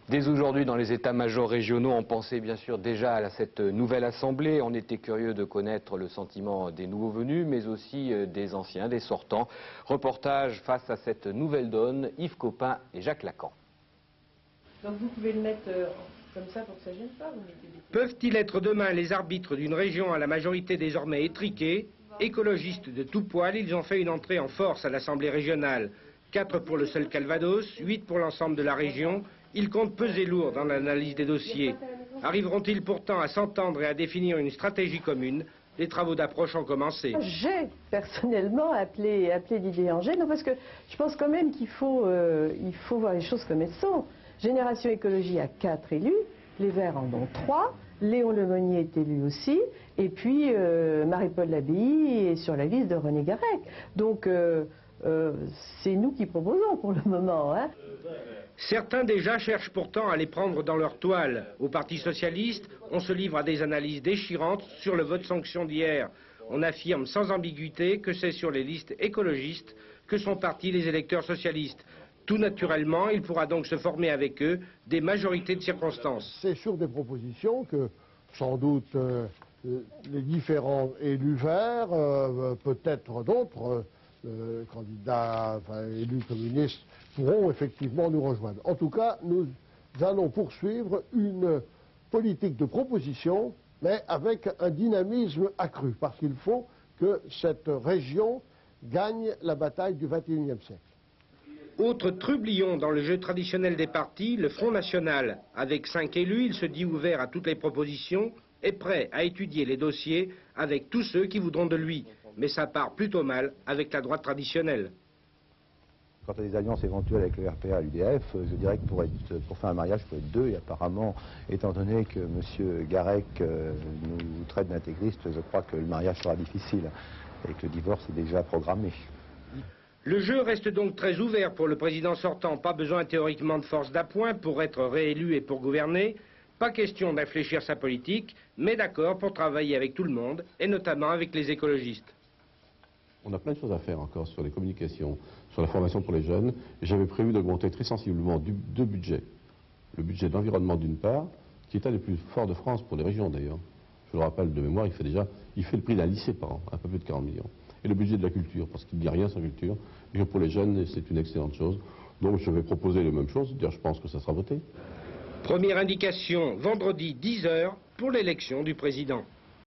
Dès aujourd'hui, dans les états-majors régionaux, on pensait bien sûr déjà à cette nouvelle assemblée. On était curieux de connaître le sentiment des nouveaux venus, mais aussi des anciens, des sortants. Reportage face à cette nouvelle donne, Yves Copin et Jacques Lacan. Donc vous pouvez le mettre comme ça pour que ça ne gêne pas. Peuvent-ils être demain les arbitres d'une région à la majorité désormais étriquée? Écologistes de tout poil, ils ont fait une entrée en force à l'Assemblée régionale. 4 pour le seul Calvados, 8 pour l'ensemble de la région. Ils comptent peser lourd dans l'analyse des dossiers. Arriveront-ils pourtant à s'entendre et à définir une stratégie commune? Les travaux d'approche ont commencé. J'ai personnellement appelé Didier Angers, non, parce que je pense quand même qu'il faut voir les choses comme elles sont. Génération Écologie a 4 élus, les Verts en ont 3, Léon Lemonnier est élu aussi, et puis Marie-Paul Labille est sur la liste de René Garrec. Donc c'est nous qui proposons pour le moment. Hein. Certains déjà cherchent pourtant à les prendre dans leur toile. Au Parti socialiste, on se livre à des analyses déchirantes sur le vote sanction d'hier. On affirme sans ambiguïté que c'est sur les listes écologistes que sont partis les électeurs socialistes. Tout naturellement, il pourra donc se former avec eux des majorités de circonstances. C'est sur des propositions que, sans doute, les différents élus verts, peut-être d'autres candidats, élus communistes, pourront effectivement nous rejoindre. En tout cas, nous allons poursuivre une politique de proposition, mais avec un dynamisme accru, parce qu'il faut que cette région gagne la bataille du XXIe siècle. Autre trublion dans le jeu traditionnel des partis, le Front National. Avec 5 élus, il se dit ouvert à toutes les propositions et prêt à étudier les dossiers avec tous ceux qui voudront de lui. Mais ça part plutôt mal avec la droite traditionnelle. Quant à des alliances éventuelles avec le RPA et l'UDF, je dirais que pour faire un mariage, il faut être 2. Et apparemment, étant donné que M. Garrec nous traite d'intégristes, je crois que le mariage sera difficile et que le divorce est déjà programmé. Le jeu reste donc très ouvert pour le président sortant. Pas besoin théoriquement de force d'appoint pour être réélu et pour gouverner. Pas question d'infléchir sa politique, mais d'accord pour travailler avec tout le monde, et notamment avec les écologistes. On a plein de choses à faire encore sur les communications, sur la formation pour les jeunes. J'avais prévu d'augmenter très sensiblement 2 budgets. Le budget de l'environnement d'une part, qui est un des plus forts de France pour les régions d'ailleurs. Je le rappelle de mémoire, il fait le prix d'un lycée par an, un peu plus de 40 millions. Et le budget de la culture, parce qu'il n'y a rien sans culture, et que pour les jeunes, c'est une excellente chose. Donc je vais proposer les mêmes choses, je pense que ça sera voté. Première indication, vendredi 10 h pour l'élection du président.